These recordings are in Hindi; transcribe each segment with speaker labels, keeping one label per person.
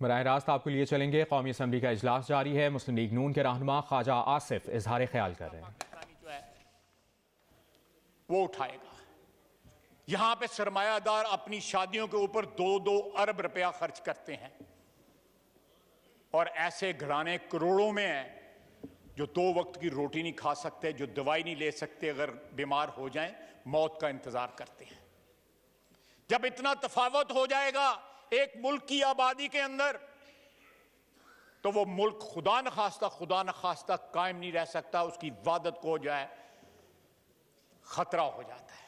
Speaker 1: बराह रास्त आपको लिए चलेंगे। कौमी असम्बली का इजलास जारी है। मुस्लिम लीग नून के रहनुमा ख्वाजा आसिफ इजहार ख्याल कर रहे हैं।
Speaker 2: वो उठाएगा। यहां पे सरमायादार अपनी शादियों के ऊपर 2-2 अरब रुपया खर्च करते हैं और ऐसे घराने करोड़ों में हैं जो 2 वक्त की रोटी नहीं खा सकते, जो दवाई नहीं ले सकते, अगर बीमार हो जाएं मौत का इंतजार करते हैं। जब इतना तफावत हो जाएगा एक मुल्क की आबादी के अंदर, तो वो मुल्क खुदा न खास्ता कायम नहीं रह सकता, उसकी इबादत को जो है खतरा हो जाता है।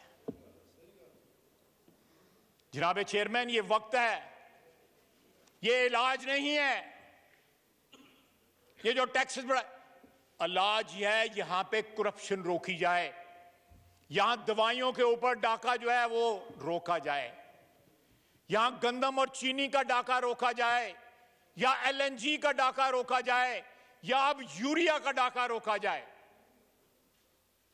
Speaker 2: जनाब चेयरमैन, ये वक्त है, ये इलाज नहीं है। ये जो टैक्सेस बढ़ा, इलाज है यहां पे करप्शन रोकी जाए, यहां दवाइयों के ऊपर डाका जो है वो रोका जाए, यहां गंदम और चीनी का डाका रोका जाए, या LNG का डाका रोका जाए, या अब यूरिया का डाका रोका जाए।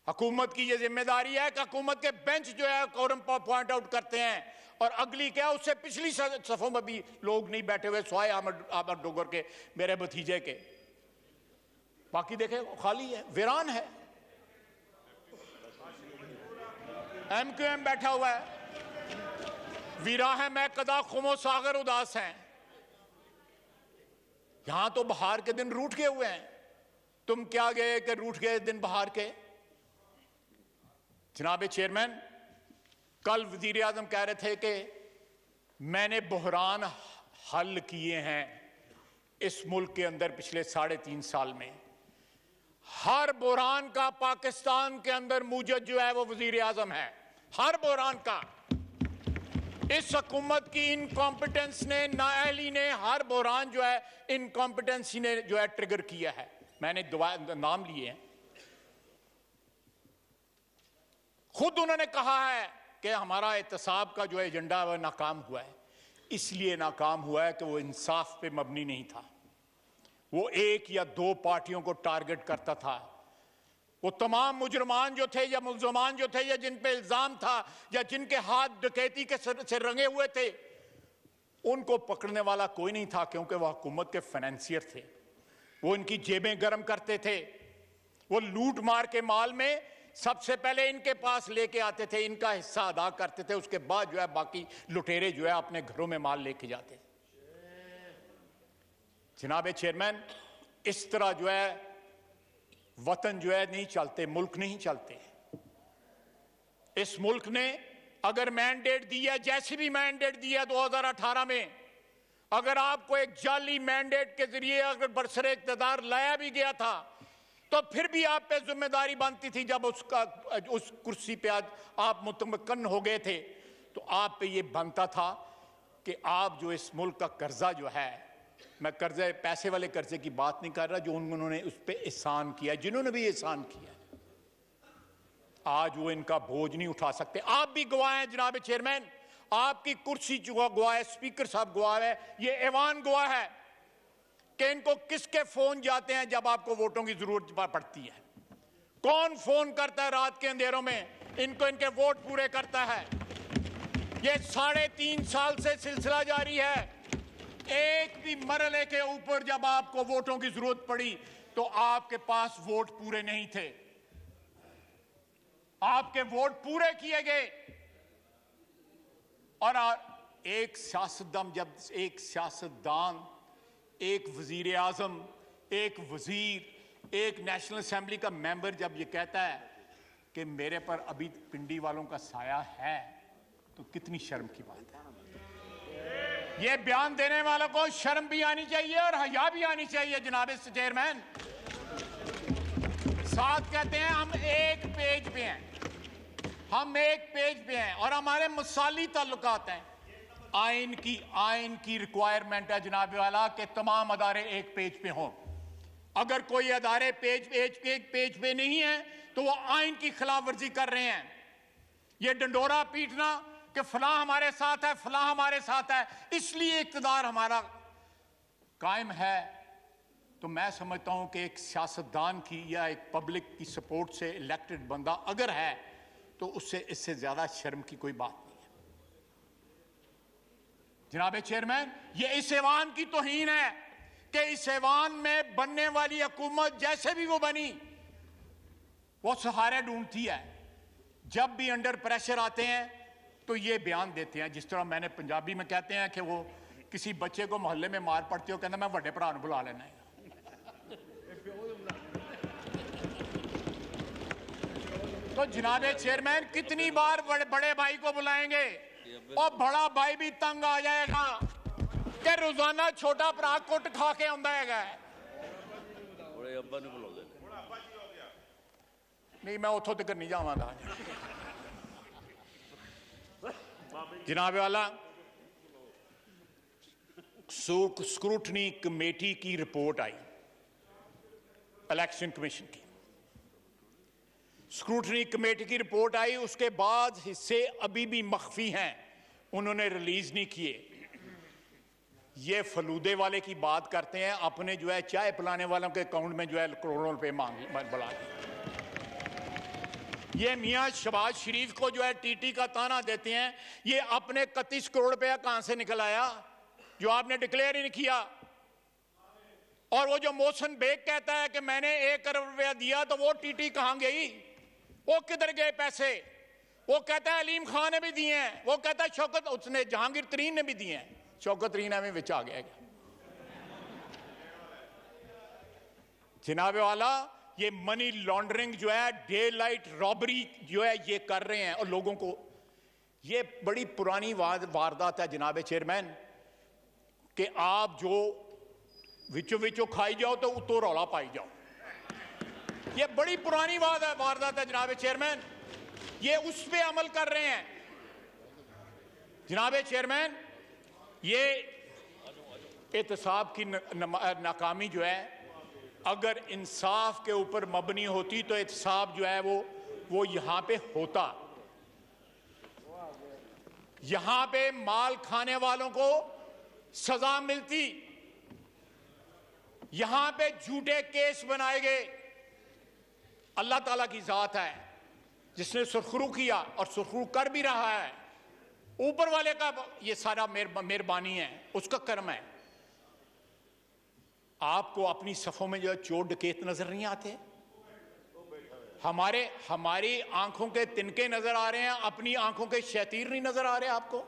Speaker 2: हुकूमत की यह जिम्मेदारी है कि हुकूमत के बेंच जो है कोरम पॉइंट आउट करते हैं, और अगली क्या उससे पिछली सफों में भी लोग नहीं बैठे हुए स्वाय अहमद डोगर के, मेरे भतीजे के। बाकी देखे खाली है, वीरान है। MQM बैठा हुआ है, वीरा है मैं कदा खुमो सागर उदास हैं। यहां तो बहार के दिन रूठ के हुए हैं, तुम क्या गए कि रूठ गए दिन बहार के। जनाब चेयरमैन, कल वजीर आजम कह रहे थे कि मैंने बहरान हल किए हैं इस मुल्क के अंदर पिछले 3.5 साल में। हर बहरान का पाकिस्तान के अंदर मूजद जो है वो वजीर आजम है, हर बहरान का। इस हुकूमत की इनकॉम्पिटेंस ने, नाअहली ने हर बहरान जो है इनकॉम्पिटेंसी ने जो है ट्रिगर किया है। मैंने नाम लिए हैं, खुद उन्होंने कहा है कि हमारा एहतसाब का जो एजेंडा है वह नाकाम हुआ है। इसलिए नाकाम हुआ है कि वो इंसाफ पे मबनी नहीं था, वो 1 या 2 पार्टियों को टारगेट करता था। वो तमाम मुजरमान जो थे या मुल्ज़मान जो थे या जिन पे इल्जाम था या जिनके हाथ डकैती के से रंगे हुए थे, उनको पकड़ने वाला कोई नहीं था, क्योंकि वह हुकूमत के फाइनेंसियर थे। वो इनकी जेबें गर्म करते थे, वो लूट मार के माल में सबसे पहले इनके पास लेके आते थे, इनका हिस्सा अदा करते थे, उसके बाद जो है बाकी लुटेरे जो है अपने घरों में माल लेके जाते। जनाब चेयरमैन, इस तरह जो है वतन जो है नहीं चलते, मुल्क नहीं चलते। इस मुल्क ने अगर मैंडेट दिया, जैसी भी मैंडेट दिया 2018 में, अगर आपको एक जाली मैंडेट के जरिए अगर बरसरे इक़्तिदार लाया भी गया था, तो फिर भी आप पे जिम्मेदारी बनती थी। जब उस कुर्सी पे आज आप मुतमक्कन हो गए थे, तो आप पे ये बनता था कि आप जो इस मुल्क का कर्जा जो है, मैं कर्जे पैसे वाले कर्जे की बात नहीं कर रहा, जो उन्होंने उस पर एहसान किया, जिन्होंने भी एहसान किया, आज वो इनका बोझ नहीं उठा सकते। आप भी गवाह हैं जनाब चेयरमैन, आपकी कुर्सी जो गवाह है, स्पीकर साहब गवाह है, ये ऐवान गवाह है कि इनको किसके फोन जाते हैं जब आपको वोटों की जरूरत पड़ती है। कौन फोन करता है रात के अंधेरों में इनको, इनके वोट पूरे करता है। ये 3.5 साल से सिलसिला जारी है। एक भी मरहले के ऊपर जब आपको वोटों की जरूरत पड़ी तो आपके पास वोट पूरे नहीं थे, आपके वोट पूरे किए गए। और एक सियासतदान, जब एक सियासतदान, एक वजीर आजम, एक वजीर, एक नेशनल असेंबली का मेंबर जब ये कहता है कि मेरे पर अभी पिंडी वालों का साया है, तो कितनी शर्म की बात है। ये बयान देने वालों को शर्म भी आनी चाहिए और हया भी आनी चाहिए। जनाब चेयरमैन, साथ कहते हैं हम एक पेज पे हैं, हम एक पेज पे हैं और हमारे मसाली ताल्लुकात हैं। आइन की रिक्वायरमेंट है जनाब वाला कि तमाम अदारे एक पेज पे हों। अगर कोई अदारे पेज पे नहीं है तो वो आइन की खिलाफ वर्जी कर रहे हैं। ये डंडोरा पीटना कि फलां हमारे साथ है, फलां हमारे साथ है, इसलिए इक्तदार हमारा कायम है, तो मैं समझता हूं कि एक सियासतदान की या एक पब्लिक की सपोर्ट से इलेक्टेड बंदा अगर है तो उससे इससे ज्यादा शर्म की कोई बात नहीं है। जनाब चेयरमैन, ये इस ऐवान की तौहीन है कि इस ऐवान में बनने वाली हुकूमत जैसे भी वो बनी वो सहारे ढूंढती है। जब भी अंडर प्रेशर आते हैं तो ये बयान देते हैं, जिस तरह मैंने पंजाबी में कहते हैं कि वो किसी बच्चे को मोहल्ले में मार पड़ती हो, कहना मैं बड़े भरा बुला लेना है। तो जनाब चेयरमैन कितनी बार बड़े भाई को बुलाएंगे और बड़ा भाई भी तंग आ जाएगा कि रोजाना छोटा भरा कुट खा के आंदा है। नहीं, मैं उतों तक नहीं जावांगा। जनाब वाला, स्क्रूटनी कमेटी की रिपोर्ट आई, इलेक्शन कमीशन की स्क्रूटनी कमेटी की रिपोर्ट आई, उसके बाद हिस्से अभी भी मख्फी हैं, उन्होंने रिलीज नहीं किए। ये फलूदे वाले की बात करते हैं, अपने जो है चाय पिलाने वालों के अकाउंट में जो है करोड़ों रुपए बढ़ा दिए। ये मियां शहबाज शरीफ को जो है टीटी का ताना देते हैं, ये अपने 31 करोड़ रुपया कहां से निकल आया जो आपने डिक्लेयर ही नहीं किया। और वो जो मोहसिन बेग कहता है कि मैंने 1 करोड़ रुपया दिया, तो वो टीटी कहां गई, वो किधर गए पैसे? वो कहता है अलीम खान ने भी दिए हैं, वो कहता है शौकत, उसने जहांगीर तरीन ने भी दिए हैं, शौकत तरीन में विच आ गया। जनाब वाला, ये मनी लॉन्ड्रिंग जो है, डे लाइट रॉबरी जो है ये कर रहे हैं और लोगों को, ये बड़ी पुरानी वारदात है जनाब चेयरमैन कि आप जो विचो विचो खाई जाओ तो उतो रौला पाई जाओ। ये बड़ी पुरानी वारदात है जनाब चेयरमैन, ये उस पे अमल कर रहे हैं। जनाब चेयरमैन, ये एहतसाब की नाकामी जो है, अगर इंसाफ के ऊपर मबनी होती तो एहतसाब जो है वो यहां पे होता। यहां पे माल खाने वालों को सजा मिलती, यहां पे झूठे केस बनाए गए। अल्लाह ताला की जात है जिसने सुरखरू किया और सुरखरू कर भी रहा है, ऊपर वाले का ये सारा मेहरबानी है, उसका कर्म है। आपको अपनी सफों में जो चोर डकैत नजर नहीं आते? हमारी आंखों के तिनके नजर आ रहे हैं, अपनी आंखों के शैतीर नहीं नजर आ रहे आपको?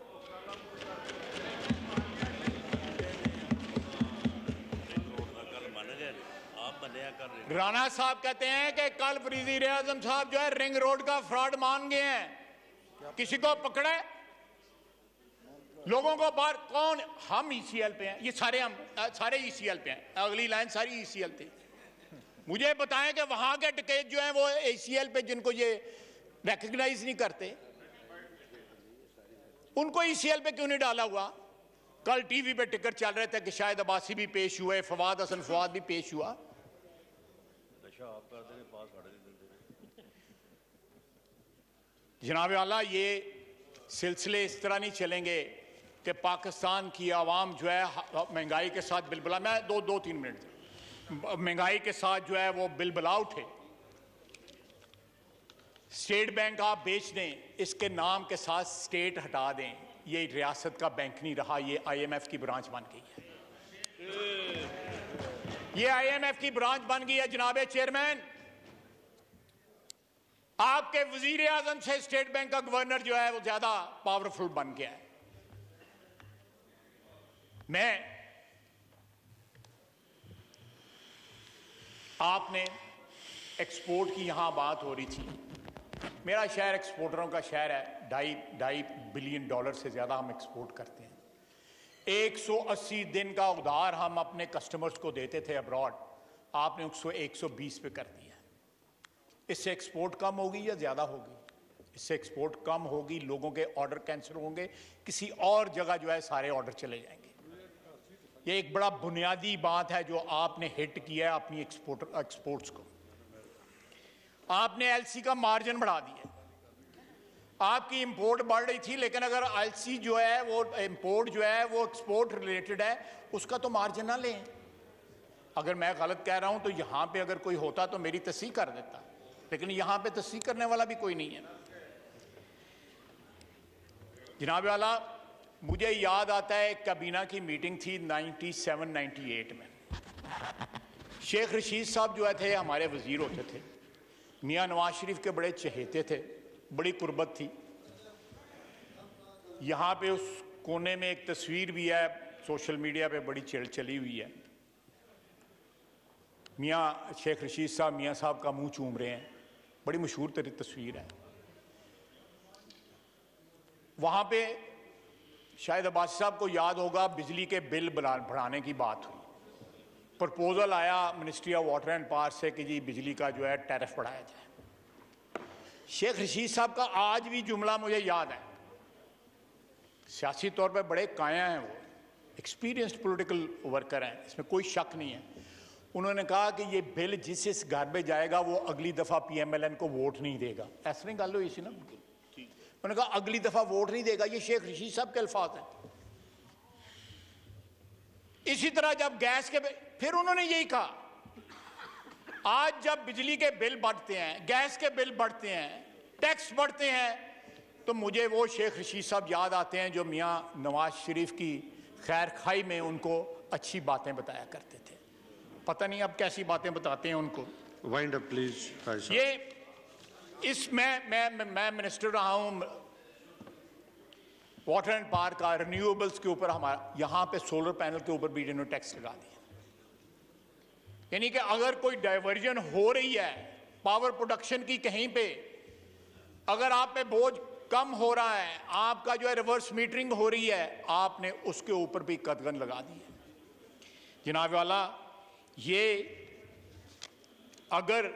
Speaker 2: राणा साहब कहते हैं कि कल वज़ीर आज़म साहब जो है रिंग रोड का फ्रॉड मान गए हैं, किसी को पकड़े, लोगों को बाहर, कौन? हम ईसीएल पे हैं, ये सारे ईसीएल पे हैं, अगली लाइन सारी ईसीएल थी। मुझे बताएं कि वहां के डकैत जो हैं वो ईसीएल पे, जिनको ये रिकॉग्नाइज नहीं करते, उनको ईसीएल पे क्यों नहीं डाला हुआ? कल टीवी पे टिकट चल रहे थे कि शायद अब्बासी भी पेश हुए, फवाद हसन फवाद भी पेश हुआ। जनाब आला, ये सिलसिले इस तरह नहीं चलेंगे कि पाकिस्तान की आवाम जो है महंगाई के साथ बिलबला, मैं दो तीन मिनट, महंगाई के साथ जो है वो बिलबला उठे। स्टेट बैंक आप बेच दें, इसके नाम के साथ स्टेट हटा दें, ये रियासत का बैंक नहीं रहा, ये IMF की ब्रांच बन गई है। ये IMF की ब्रांच बन गई है। जनाब चेयरमैन, आपके वजीर आजम से स्टेट बैंक का गवर्नर जो है वो ज्यादा पावरफुल बन गया है। आपने एक्सपोर्ट की यहां बात हो रही थी, मेरा शहर एक्सपोर्टरों का शहर है, ढाई बिलियन डॉलर से ज्यादा हम एक्सपोर्ट करते हैं। 180 दिन का उधार हम अपने कस्टमर्स को देते थे अब्रॉड, आपने उसको 120 पे कर दिया। इससे एक्सपोर्ट कम होगी या ज्यादा होगी? इससे एक्सपोर्ट कम होगी, लोगों के ऑर्डर कैंसिल होंगे, किसी और जगह जो है सारे ऑर्डर चले जाएंगे। ये एक बड़ा बुनियादी बात है जो आपने हिट किया है अपनी एक्सपोर्ट्स को। आपने एलसी का मार्जिन बढ़ा दिया, आपकी इंपोर्ट बढ़ रही थी, लेकिन अगर एलसी जो है वो इंपोर्ट जो है वो एक्सपोर्ट रिलेटेड है, उसका तो मार्जिन ना लें। अगर मैं गलत कह रहा हूं तो यहां पे अगर कोई होता तो मेरी तस्दीक कर देता, लेकिन यहां पे तस्दीक करने वाला भी कोई नहीं है। जनाब वाला, मुझे याद आता है काबीना की मीटिंग थी 97-98 में। शेख रशीद साहब जो थे हमारे वजीर होते थे, मियाँ नवाज शरीफ के बड़े चहेते थे, बड़ी कुर्बत थी। यहाँ पे उस कोने में एक तस्वीर भी है, सोशल मीडिया पे बड़ी चली हुई है। मियाँ शेख रशीद साहब मियाँ साहब का मुंह चूम रहे हैं, बड़ी मशहूर तस्वीर है। वहाँ पे शायद अब्बासी साहब को याद होगा, बिजली के बिल बढ़ाने की बात हुई। प्रपोजल आया ministry of water and power से कि जी बिजली का जो है टैरिफ बढ़ाया जाए। शेख रशीद साहब का आज भी जुमला मुझे याद है। सियासी तौर पे बड़े काया हैं, वो एक्सपीरियंस्ड पॉलिटिकल वर्कर हैं, इसमें कोई शक नहीं है। उन्होंने कहा कि ये बिल जिस घर में जाएगा वो अगली दफ़ा PMLN को वोट नहीं देगा। ऐसा नहीं गल हुई सी ना, उन्होंने कहा अगली दफ़ा वोट नहीं देगा। ये शेख रशीद साहब के अल्फाज हैं। इसी तरह जब गैस के फिर उन्होंने यही कहा, आज जब बिजली के बिल बढ़ते हैं, गैस के बिल बढ़ते हैं, टैक्स बढ़ते हैं, तो मुझे वो शेख रशीद साहब याद आते हैं जो मियाँ नवाज शरीफ की खैर खाई में उनको अच्छी बातें बताया करते थे। पता नहीं अब कैसी बातें बताते हैं उनको।
Speaker 3: Wind up please.
Speaker 2: ये इस मैं मिनिस्टर रहा हूं वाटर एंड पावर का, रिन्यूएबल्स के ऊपर हमारा यहाँ पे सोलर पैनल के ऊपर भी इन्होंने टैक्स लगा दिया। यानी कि अगर कोई डाइवर्जन हो रही है पावर प्रोडक्शन की कहीं पे, अगर आप पे बोझ कम हो रहा है, आपका जो है रिवर्स मीटरिंग हो रही है, आपने उसके ऊपर भी कदगन लगा दी है। जनाब वाला, ये अगर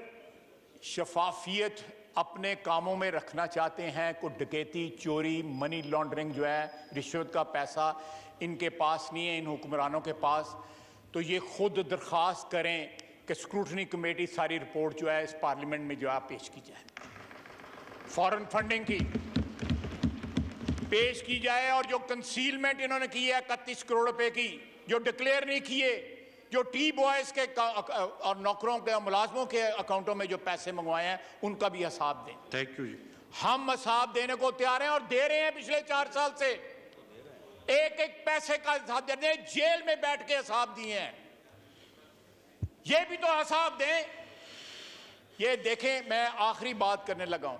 Speaker 2: शफाफियत अपने कामों में रखना चाहते हैं, को डकैती, चोरी, मनी लॉन्ड्रिंग जो है, रिश्वत का पैसा इनके पास नहीं है, इन हुक्मरानों के पास, तो ये खुद दरख्वास्त करें कि स्क्रूटनी कमेटी सारी रिपोर्ट जो है इस पार्लियामेंट में जो है पेश की जाए, फॉरेन फंडिंग की पेश की जाए, और जो कंसीलमेंट इन्होंने की है 31 करोड़ रुपए की, जो डिक्लेयर नहीं किए, जो टी बॉयज के और नौकरों के और मुलाजमों के अकाउंटों में जो पैसे मंगवाए हैं, उनका भी हिसाब दें।
Speaker 3: थैंक यू जी।
Speaker 2: हम हिसाब देने को तैयार हैं और दे रहे हैं। पिछले 4 साल से एक एक पैसे का हिसाब दे रहे हैं, जेल में बैठ के हिसाब दिए हैं, ये भी तो हिसाब दें। ये देखें, मैं आखिरी बात करने लगा हूं,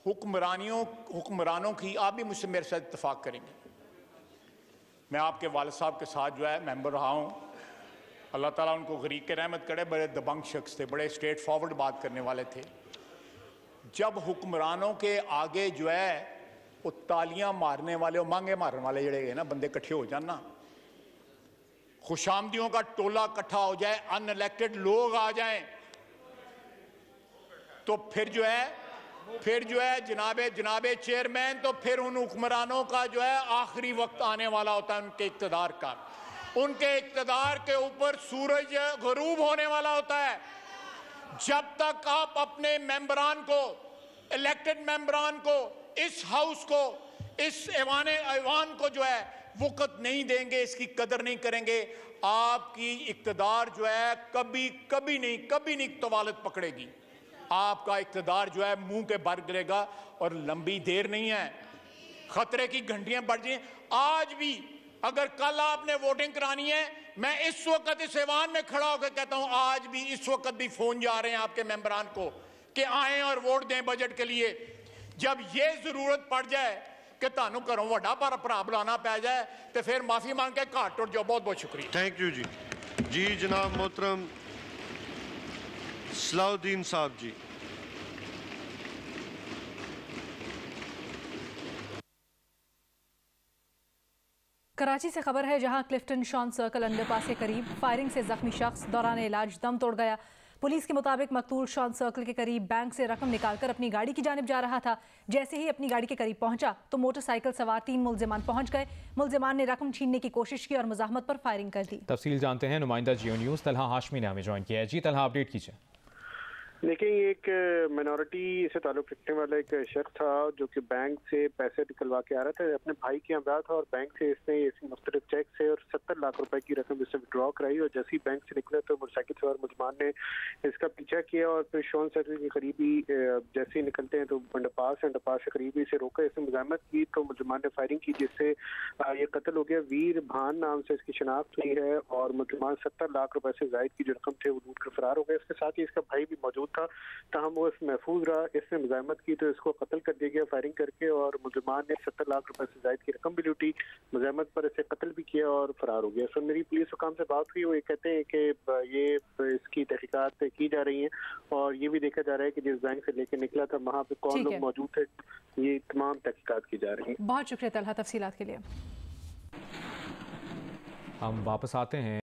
Speaker 2: हुक्मरानों की, आप भी मुझसे मेरे साथ इत्तेफाक करेंगे, मैं आपके वालिद साहब के साथ जो है मेंबर रहा हूं, अल्लाह ताला उनको गरीब के रहमत करे, बड़े दबंग शख्स थे, बड़े स्ट्रेट फॉरवर्ड बात करने वाले थे। जब हुक्मरानों के आगे जो है वो तालियां मारने वाले और मांगे मारने वाले जड़े ना बंदे इकट्ठे हो जाना, खुशामदियों का टोला इकट्ठा हो जाए, अनइलेक्टेड लोग आ जाएं, तो फिर जो है जनाबे चेयरमैन, तो फिर उन हुक्मरानों का जो है आखिरी वक्त आने वाला होता है उनके इक़्तिदार का। उनके इक़्तिदार के ऊपर सूरज गुरूब होने वाला होता है। जब तक आप अपने मेंबरान को, इलेक्टेड मेंबरान को, इस हाउस को, इस ऐवान को जो है वक़्त नहीं देंगे, इसकी कदर नहीं करेंगे, आपकी इक़्तिदार जो है कभी नहीं तवालत पकड़ेगी। आपका इक़्तिदार जो है मुंह के भर गिरेगा, और लंबी देर नहीं है, खतरे की घंटियां बढ़ जाएं। आज भी अगर कल आपने वोटिंग करानी है, मैं इस वक्त इस ऐवान में खड़ा होकर कहता हूं, आज भी इस वक्त भी फोन जा रहे हैं आपके मेंबरान को कि आएं और वोट दें बजट के लिए। जब ये जरूरत पड़ जाए कि तानू घरों वड्डा भरा बुलाना पै जाए, तो फिर माफी मांग के घर टुट जाओ। बहुत बहुत शुक्रिया।
Speaker 3: थैंक यू जी। जी जनाब मोहतरम सलाउद्दीन साहब जी।
Speaker 4: कराची से खबर है, जहां क्लिफ्टन शॉन सर्कल अंडरपास के करीब फायरिंग से जख्मी शख्स दौरान इलाज दम तोड़ गया। पुलिस के मुताबिक मकतूल शॉन सर्कल के करीब बैंक से रकम निकालकर अपनी गाड़ी की जानिब जा रहा था। जैसे ही अपनी गाड़ी के करीब पहुंचा तो मोटरसाइकिल सवार 3 मुलजिमान पहुंच गए। मुलजिमान ने रकम छीनने की कोशिश की और मुजाहमत पर फायरिंग कर दी।
Speaker 1: तफसील जानते हैं, नुमाइंदा जियो न्यूज़ तलहा हाशमी ने हमें ज्वाइन किया है। जी तलहा, अपडेट कीजिए।
Speaker 5: देखिए, ये एक मिनॉरिटी से ताल्लुक रखने वाला एक शख्स था जो कि बैंक से पैसे निकलवा के आ रहा था, अपने भाई के यहाँ था और बैंक से इसने मुख्तलिफ चेक से और 70 लाख रुपए की रकम इससे विड्रॉ कराई और जैसे ही बैंक से निकला तो मोटरसाइकिल सवार मुलजमान ने इसका पीछा किया और फिर शॉन सर्कल के करीब ही जैसे ही निकलते हैं तो अंडरपास से करीब ही इसे रोका, इसने मुजामत की तो मुलजमान ने फायरिंग की जिससे ये कत्ल हो गया। वीर भान नाम से इसकी शनाख्त हुई है और मुलजमान 70 लाख रुपए से जायद की जो रकम थे वो लूट कर फरार हो गए। इसके साथ ही इसका भाई भी मौजूद था, तहम वो महफूज रहा। इसने मुजामत की तो इसको कत्ल कर दिया गया फायरिंग करके और मुलजमान ने 70 लाख रुपए से जायद की रकम भी लूटी, मुजामत पर इसे कत्ल भी किया और फरार हो गया। सर मेरी पुलिस हुकाम से बात हुई, वो ये कहते हैं कि ये इसकी तहकीकात की जा रही हैं और ये भी देखा जा रहा है कि जिस बैंक से लेके निकला था वहाँ पे कौन लोग मौजूद थे, ये तमाम तहकीकात की जा रही है।
Speaker 4: बहुत शुक्रिया तलहा तफसीलात के लिए।
Speaker 1: हम वापस आते हैं।